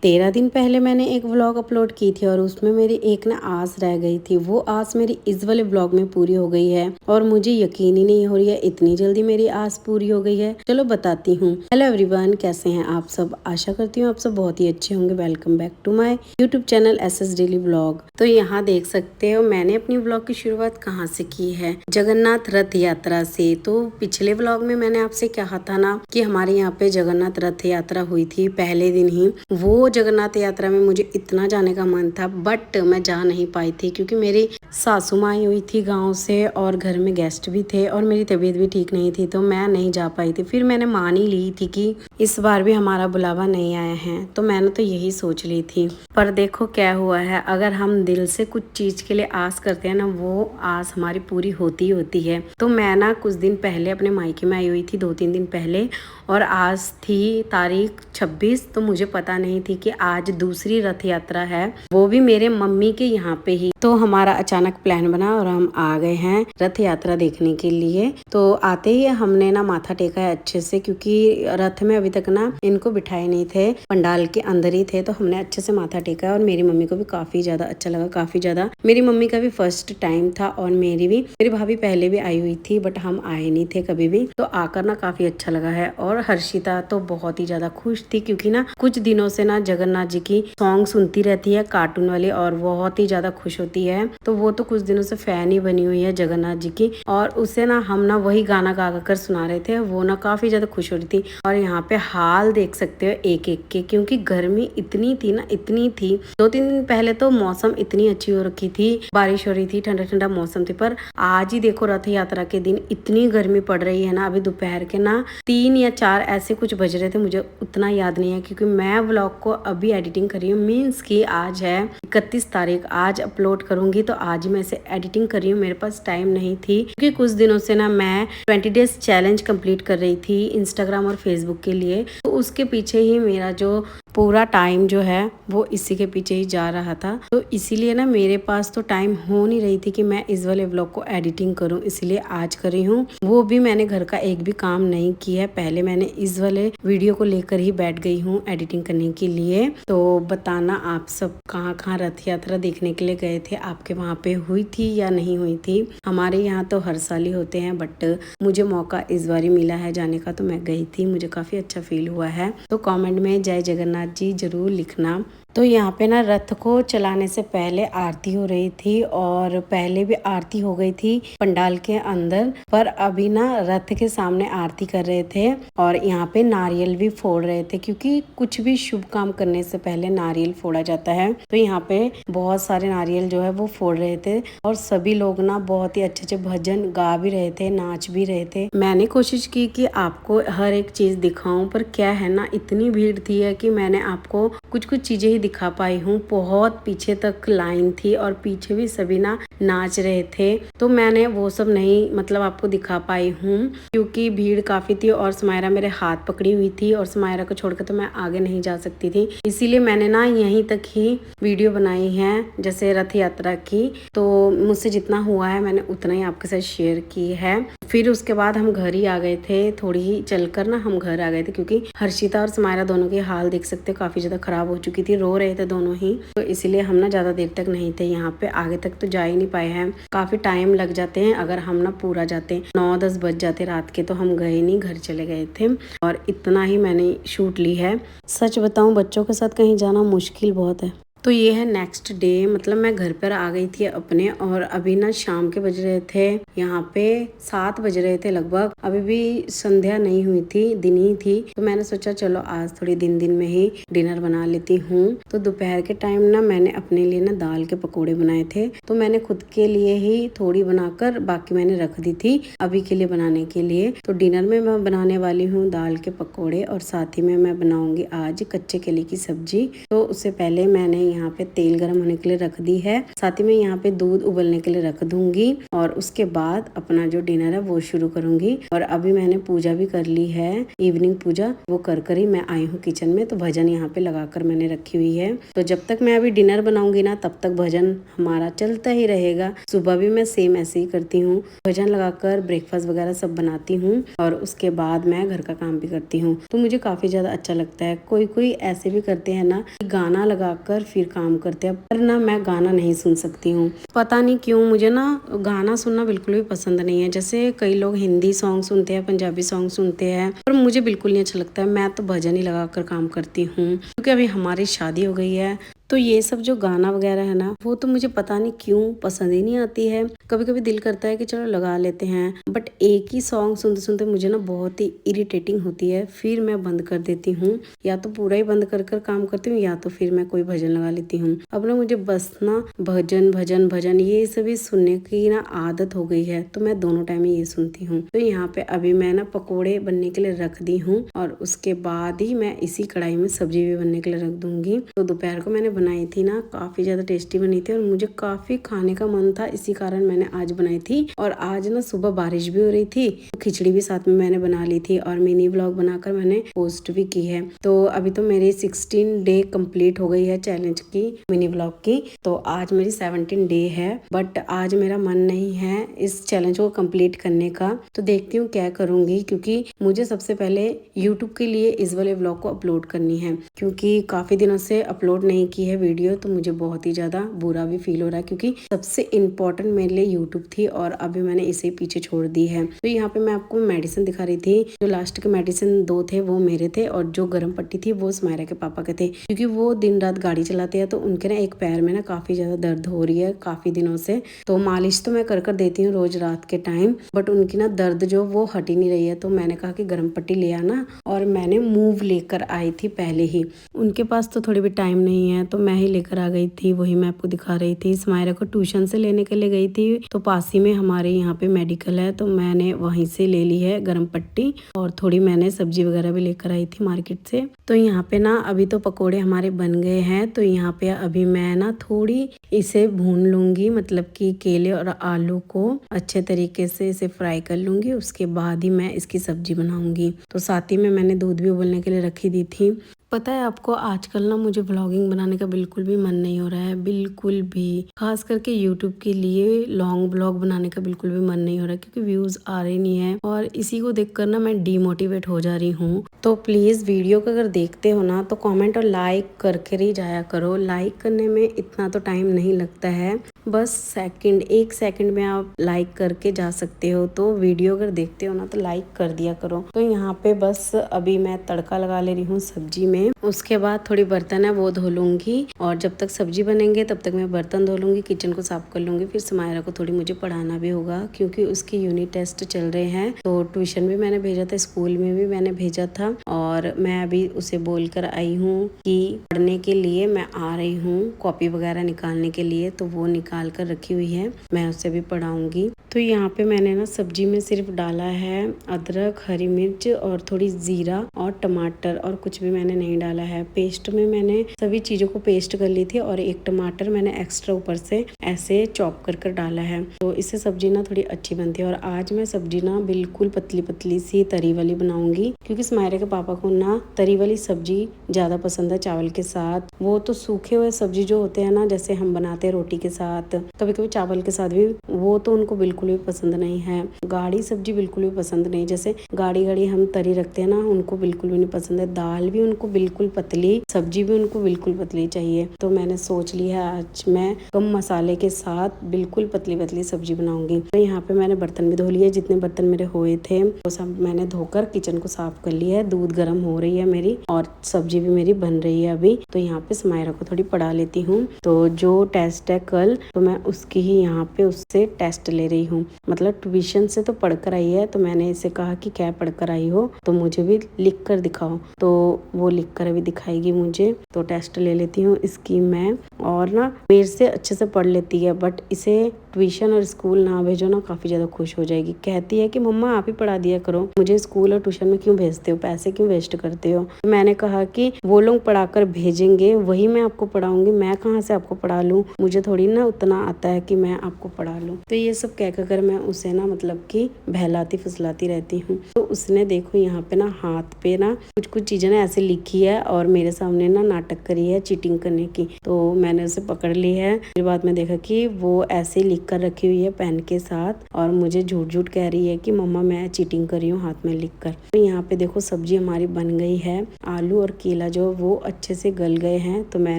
13 दिन पहले मैंने एक व्लॉग अपलोड की थी और उसमें मेरी एक ना आस रह गई थी। वो आस मेरी इस वाले व्लॉग में पूरी हो गई है और मुझे यकीन ही नहीं हो रही है इतनी जल्दी मेरी आस पूरी हो गई है। चलो बताती हूँ। हेलो एवरीवन, कैसे हैं आप सब? आशा करती हूँ आप सब बहुत ही अच्छे होंगे। Welcome back to my YouTube channel SS daily vlog. तो यहाँ देख सकते हो मैंने अपनी व्लॉग की शुरुआत कहाँ से की है, जगन्नाथ रथ यात्रा से। तो पिछले व्लॉग में मैंने आपसे कहा था ना कि हमारे यहाँ पे जगन्नाथ रथ यात्रा हुई थी पहले दिन ही। वो जगन्नाथ यात्रा में मुझे इतना जाने का मन था बट मैं जा नहीं पाई थी क्योंकि मेरी सासू माँ आई हुई थी गांव से और घर में गेस्ट भी थे और मेरी तबीयत भी ठीक नहीं थी, तो मैं नहीं जा पाई थी। फिर मैंने मान ही ली थी कि इस बार भी हमारा बुलावा नहीं आया है, तो मैंने तो यही सोच ली थी। पर देखो क्या हुआ है, अगर हम दिल से कुछ चीज के लिए आस करते हैं ना, वो आस हमारी पूरी होती होती है। तो मैं ना कुछ दिन पहले अपने मायके में आई हुई थी, 2-3 दिन पहले, और आज थी तारीख 26। तो मुझे पता नहीं थी कि आज दूसरी रथ यात्रा है, वो भी मेरे मम्मी के यहाँ पे ही। तो हमारा अचानक प्लान बना और हम आ गए हैं रथ यात्रा देखने के लिए। तो आते ही हमने ना माथा टेका है अच्छे से, क्योंकि रथ में अभी तक ना इनको बिठाए नहीं थे, पंडाल के अंदर ही थे। तो हमने अच्छे से माथा टेका है और मेरी मम्मी को भी काफी ज्यादा अच्छा लगा, काफी ज्यादा। मेरी मम्मी का भी फर्स्ट टाइम था और मेरी भी। मेरी भाभी पहले भी आई हुई थी बट हम आए नहीं थे कभी भी। तो आकर ना काफी अच्छा लगा है। और हर्षिता तो बहुत ही ज्यादा खुश थी क्योंकि ना कुछ दिनों से ना जगन्नाथ जी की सॉन्ग सुनती रहती है कार्टून वाली और बहुत ही ज्यादा खुश होती है। तो वो तो कुछ दिनों से फैन ही बनी हुई है जगन्नाथ जी की, और उसे ना हम ना वही गाना गा कर सुना रहे थे। वो ना काफी ज्यादा खुश हो रही थी। और यहाँ पे हाल देख सकते हो एक एक के, क्योंकि गर्मी इतनी थी ना, इतनी थी। 2-3 दिन पहले तो मौसम इतनी अच्छी हो रखी थी, बारिश हो रही थी, ठंडा ठंडा मौसम थी। पर आज ही देखो रथ यात्रा के दिन इतनी गर्मी पड़ रही है ना। अभी दोपहर के ना 3 या 4 ऐसे कुछ बज रहे थे, मुझे उतना याद नहीं है क्योंकि मैं व्लॉग को अभी एडिटिंग कर रही हूँ। मीन्स कि आज है 31 तारीख, आज अपलोड करूंगी तो आज मैं इसे एडिटिंग कर रही हूँ। मेरे पास टाइम नहीं थी क्योंकि कुछ दिनों से ना मैं 20 डेज चैलेंज कंप्लीट कर रही थी इंस्टाग्राम और फेसबुक के लिए। तो उसके पीछे ही मेरा जो पूरा टाइम जो है वो इसी के पीछे ही जा रहा था। तो इसीलिए ना मेरे पास तो टाइम हो नहीं रही थी कि मैं इस वाले व्लॉग को एडिटिंग करूं, इसलिए आज कर रही हूँ। वो भी मैंने घर का एक भी काम नहीं किया है, पहले मैंने इस वाले वीडियो को लेकर ही बैठ गई हूँ एडिटिंग करने के लिए। तो बताना आप सब कहाँ कहाँ रथ यात्रा देखने के लिए गए थे, आपके वहाँ पे हुई थी या नहीं हुई थी। हमारे यहाँ तो हर साल ही होते हैं बट मुझे मौका इस बार ही मिला है जाने का, तो मैं गई थी, मुझे काफी अच्छा फील हुआ है। तो कमेंट में जय जगन्नाथ जी जरूर लिखना। तो यहाँ पे ना रथ को चलाने से पहले आरती हो रही थी और पहले भी आरती हो गई थी पंडाल के अंदर, पर अभी ना रथ के सामने आरती कर रहे थे और यहाँ पे नारियल भी फोड़ रहे थे, क्योंकि कुछ भी शुभ काम करने से पहले नारियल फोड़ा जाता है। तो यहाँ पे बहुत सारे नारियल जो है वो फोड़ रहे थे और सभी लोग ना बहुत ही अच्छे अच्छे भजन गा भी रहे थे, नाच भी रहे थे। मैंने कोशिश की कि आपको हर एक चीज दिखाऊं, पर क्या है ना इतनी भीड़ थी है कि मैंने आपको कुछ कुछ चीजें ही दिखा पाई हूँ। बहुत पीछे तक लाइन थी और पीछे भी सभी ना नाच रहे थे, तो मैंने वो सब नहीं मतलब आपको दिखा पाई हूँ क्योंकि भीड़ काफी थी। और समायरा मेरे हाथ पकड़ी हुई थी और समायरा को छोड़कर तो मैं आगे नहीं जा सकती थी, इसीलिए मैंने ना यहीं तक ही वीडियो बनाई है जैसे रथ यात्रा की। तो मुझसे जितना हुआ है मैंने उतना ही आपके साथ शेयर की है। फिर उसके बाद हम घर ही आ गए थे, थोड़ी ही चलकर ना हम घर आ गए थे क्योंकि हर्षिता और समायरा दोनों के हाल देख सकते हो काफी ज्यादा खराब हो चुकी थी, रो रहे थे दोनों ही। तो इसीलिए हम ना ज्यादा देर तक नहीं थे यहाँ पे, आगे तक तो जा ही नहीं पाए हैं, काफी टाइम लग जाते हैं। अगर हम ना पूरा जाते 9-10 बज जाते रात के, तो हम गए नहीं, घर चले गए थे। और इतना ही मैंने शूट ली है। सच बताऊं बच्चों के साथ कहीं जाना मुश्किल बहुत है। तो ये है नेक्स्ट डे, मतलब मैं घर पर आ गई थी अपने और अभी ना शाम के बज रहे थे यहाँ पे 7 बज रहे थे लगभग, अभी भी संध्या नहीं हुई थी, दिन ही थी। तो मैंने सोचा चलो आज थोड़ी दिन में ही डिनर बना लेती हूँ। तो दोपहर के टाइम ना मैंने अपने लिए ना दाल के पकौड़े बनाए थे, तो मैंने खुद के लिए ही थोड़ी बनाकर बाकी मैंने रख दी थी अभी के लिए बनाने के लिए। तो डिनर में मैं बनाने वाली हूँ दाल के पकौड़े और साथ ही में मैं बनाऊंगी आज कच्चे केले की सब्जी। तो उससे पहले मैंने यहाँ पे तेल गर्म होने के लिए रख दी है, साथ ही मैं यहाँ पे दूध उबलने के लिए रख दूंगी और उसके बाद अपना जो डिनर है वो शुरू करूंगी। और अभी मैंने पूजा भी कर ली है, इवनिंग पूजा वो कर ही मैं आई हूँ किचन में। तो भजन यहाँ पे लगाकर मैंने रखी हुई है। तो जब तक मैं अभी डिनर बनाऊंगी ना तब तक भजन हमारा चलता ही रहेगा। सुबह भी मैं सेम ऐसे ही करती हूँ, भजन लगाकर ब्रेकफास्ट वगैरह सब बनाती हूँ और उसके बाद मैं घर का काम भी करती हूँ। तो मुझे काफी ज्यादा अच्छा लगता है। कोई कोई ऐसे भी करते हैं ना कि गाना लगाकर फिर काम करते हैं, पर ना मैं गाना नहीं सुन सकती हूँ। पता नहीं क्यों, मुझे ना गाना सुनना बिल्कुल भी पसंद नहीं है। जैसे कई लोग हिंदी सॉन्ग सुनते हैं, पंजाबी सॉन्ग सुनते हैं, पर मुझे बिल्कुल नहीं अच्छा लगता है। मैं तो भजन ही लगाकर काम करती हूँ, क्योंकि अभी हमारी शादी हो गई है। तो ये सब जो गाना वगैरह है ना वो तो मुझे पता नहीं क्यों पसंद ही नहीं आती है। कभी कभी दिल करता है कि चलो लगा लेते हैं, बट एक ही सॉन्ग सुनते सुनते मुझे ना बहुत ही इरिटेटिंग होती है। फिर मैं बंद कर देती हूँ, या तो पूरा ही बंद कर कर काम करती हूँ या तो फिर मैं कोई भजन लगा लेती हूँ। अब ना मुझे बस ना भजन भजन भजन ये सभी सुनने की ना आदत हो गई है, तो मैं दोनों टाइम ये सुनती हूँ। तो यहाँ पे अभी मैं ना पकोड़े बनने के लिए रख दी हूँ और उसके बाद ही मैं इसी कढ़ाई में सब्जी भी बनने के लिए रख दूंगी। तो दोपहर को मैंने बनाई थी ना, काफी ज्यादा टेस्टी बनी थी और मुझे काफी खाने का मन था, इसी कारण मैंने आज बनाई थी। और आज ना सुबह बारिश भी हो रही थी, तो खिचड़ी भी साथ में मैंने बना ली थी और मिनी व्लॉग बनाकर मैंने पोस्ट भी की है। तो अभी तो मेरी 16 डे कंप्लीट हो गई है चैलेंज की, मिनी व्लॉग की। तो आज मेरी 17 डे है, बट आज मेरा मन नहीं है इस चैलेंज को कंप्लीट करने का। तो देखती हूँ क्या करूंगी, क्योंकि मुझे सबसे पहले यूट्यूब के लिए इस वाले व्लॉग को अपलोड करनी है, क्योंकि काफी दिनों से अपलोड नहीं की है वीडियो। तो मुझे बहुत ही ज्यादा बुरा भी फील हो रहा है, क्योंकि सबसे इम्पोर्टेंट मेरे लिए यूट्यूब थी और अभी मैंने इसे पीछे छोड़ दी है। तो यहाँ पे मैं आपको मेडिसिन दिखा रही थी। जो लास्ट के मेडिसिन 2 थे वो मेरे थे और जो गर्म पट्टी थी वो स्मायरा के पापा के थे, क्योंकि वो दिन रात गाड़ी चलाते हैं। तो उनके ना एक पैर में ना काफी ज्यादा दर्द हो रही है काफी दिनों से। तो मालिश तो मैं कर देती हूँ रोज रात के टाइम, बट उनकी ना दर्द जो वो हट ही नहीं रही है। तो मैंने कहा कि गर्म पट्टी ले आना, और मैंने मूव लेकर आई थी पहले ही। उनके पास तो थोड़ी भी टाइम नहीं है, तो मैं ही लेकर आ गई थी। वही मैं आपको दिखा रही थी। स्मायरा को ट्यूशन से लेने के लिए गई थी, तो पास ही में हमारे यहाँ पे मेडिकल है, तो मैंने वहीं से ले ली है गर्म पट्टी। और थोड़ी मैंने सब्जी वगैरह भी लेकर आई थी मार्केट से। तो यहाँ पे ना अभी तो पकोड़े हमारे बन गए हैं। तो यहाँ पे अभी मैं ना थोड़ी इसे भून लूंगी, मतलब कि केले और आलू को अच्छे तरीके से इसे फ्राई कर लूंगी। उसके बाद ही मैं इसकी सब्जी बनाऊंगी। तो साथ ही में मैंने दूध भी उबलने के लिए रखी दी थी। पता है आपको, आजकल ना मुझे व्लॉगिंग बनाने का बिल्कुल भी मन नहीं हो रहा है, बिल्कुल भी। खास करके यूट्यूब के लिए लॉन्ग व्लॉग बनाने का बिल्कुल भी मन नहीं हो रहा है, क्योंकि व्यूज आ रहे नहीं है और इसी को देखकर ना मैं डिमोटिवेट हो जा रही हूँ। तो प्लीज वीडियो को अगर देखते हो ना तो कमेंट और लाइक करके ही जाया करो। लाइक करने में इतना तो टाइम नहीं लगता है, बस एक सेकंड में आप लाइक करके जा सकते हो। तो वीडियो अगर देखते हो ना तो लाइक कर दिया करो। तो यहाँ पे बस अभी मैं तड़का लगा ले रही हूँ सब्जी में। उसके बाद थोड़ी बर्तन है वो धो लूंगी, और जब तक सब्जी बनेंगे तब तक मैं बर्तन धो लूंगी, किचन को साफ कर लूंगी। फिर समायरा को थोड़ी मुझे पढ़ाना भी होगा, क्योंकि उसकी यूनिट टेस्ट चल रहे हैं। तो ट्यूशन भी मैंने भेजा था, स्कूल में भी मैंने भेजा था, और मैं अभी उसे बोलकर आई हूँ कि पढ़ने के लिए मैं आ रही हूँ, कॉपी वगैरह निकालने के लिए। तो वो निकाल कर रखी हुई है, मैं उसे भी पढ़ाऊंगी। तो यहाँ पे मैंने ना सब्जी में सिर्फ डाला है अदरक, हरी मिर्च और थोड़ी जीरा और टमाटर, और कुछ भी मैंने नहीं डाला है। पेस्ट में मैंने सभी चीजों को पेस्ट कर ली थी, और एक टमाटर मैंने एक्स्ट्रा ऊपर से ऐसे चॉप कर डाला है। तो इससे सब्जी ना थोड़ी अच्छी बनती है। और आज मैं सब्जी ना बिल्कुल पतली पतली सी तरी वाली बनाऊंगी, क्योंकि स्मायरा के पापा को ना तरी वाली सब्जी ज्यादा पसंद है चावल के साथ। वो तो सूखे हुए सब्जी जो होते हैं ना, जैसे हम बनाते हैं रोटी के साथ, कभी कभी चावल के साथ भी, वो तो उनको बिल्कुल भी पसंद नहीं है। गाढ़ी सब्जी बिल्कुल भी पसंद नहीं, जैसे गाढ़ी गाढ़ी हम तरी रखते हैं ना, उनको बिल्कुल भी नहीं पसंद है। दाल भी उनको बिल्कुल पतली, सब्जी भी उनको बिल्कुल पतली चाहिए। तो मैंने सोच लिया है आज मैं कम मसाले के साथ बिल्कुल पतली पतली सब्जी बनाऊंगी। तो यहाँ पे मैंने बर्तन भी धो लिए, जितने बर्तन मेरे हुए थे वो सब मैंने धोकर किचन को साफ कर लिया है। दूध गर्म हो रही है मेरी, और सब्जी भी मेरी बन रही है अभी। तो यहाँ पे समायरा को थोड़ी पढ़ा लेती हूँ। तो जो टेस्ट है कल, तो मैं उसकी ही यहाँ पे उससे टेस्ट ले रही हूँ। मतलब ट्यूशन से तो पढ़कर आई है, तो मैंने इसे कहा कि क्या पढ़कर आई हो, तो मुझे भी लिख कर दिखाओ। तो वो लिख कर भी दिखाएगी मुझे। तो टेस्ट ले लेती हूँ इसकी मैं, और ना मेरे से अच्छे से पढ़ लेती है, बट इसे ट्यूशन और स्कूल ना भेजो ना, काफ़ी ज़्यादा खुश हो जाएगी। कहती है कि मम्मा आप ही पढ़ा दिया करो, मुझे स्कूल और ट्यूशन में क्यों भेजते हो, पैसे क्यों वेस्ट करते हो। तो मैंने कहा कि वो लोग पढ़ाकर भेजेंगे वही मैं आपको पढ़ाऊंगी, मैं कहाँ से आपको पढ़ा लूँ, मुझे थोड़ी ना उतना आता है कि मैं आपको पढ़ा लूँ। तो ये सब कह कर मैं उसे ना मतलब कि बहलाती फुसलाती रहती हूँ। तो उसने देखो यहाँ पे ना हाथ पे ना कुछ कुछ चीजें ना ऐसे लिखी है और मेरे सामने ना नाटक करी है चीटिंग करने की। तो मैंने उसे पकड़ ली है। फिर बाद में देखा कि वो ऐसे लिख कर रखी हुई है पेन के साथ और मुझे झूठ झूठ कह रही है कि मम्मा मैं चीटिंग करी हूँ हाथ में लिख कर। तो यहाँ पे देखो सब्जी हमारी बन गई है। आलू और केला जो वो अच्छे से गल गए हैं। तो मैं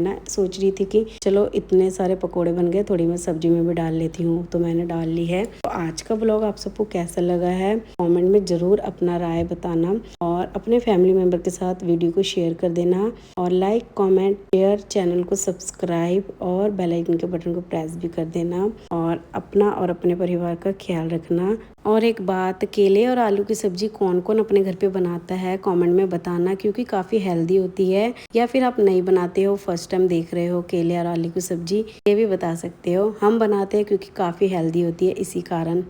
ना सोच रही थी कि चलो इतने सारे पकोड़े बन गए, थोड़ी मैं सब्जी में भी डाल लेती हूँ। तो मैंने डाल ली है। तो आज का ब्लॉग आप सबको कैसा लगा है कमेंट में जरूर अपना राय बताना और अपने फैमिली मेंबर के साथ वीडियो को शेयर कर देना और लाइक कमेंट शेयर, चैनल को सब्सक्राइब और बेल आइकन के बटन को प्रेस भी कर देना और अपना और अपने परिवार का ख्याल रखना। और एक बात, केले और आलू की सब्जी कौन कौन अपने घर पे बनाता है कमेंट में बताना, क्योंकि काफ़ी हेल्दी होती है। या फिर आप नहीं बनाते हो, फर्स्ट टाइम देख रहे हो केले और आलू की सब्जी, ये भी बता सकते हो। हम बनाते हैं क्योंकि काफ़ी हेल्दी होती है इसी कारण।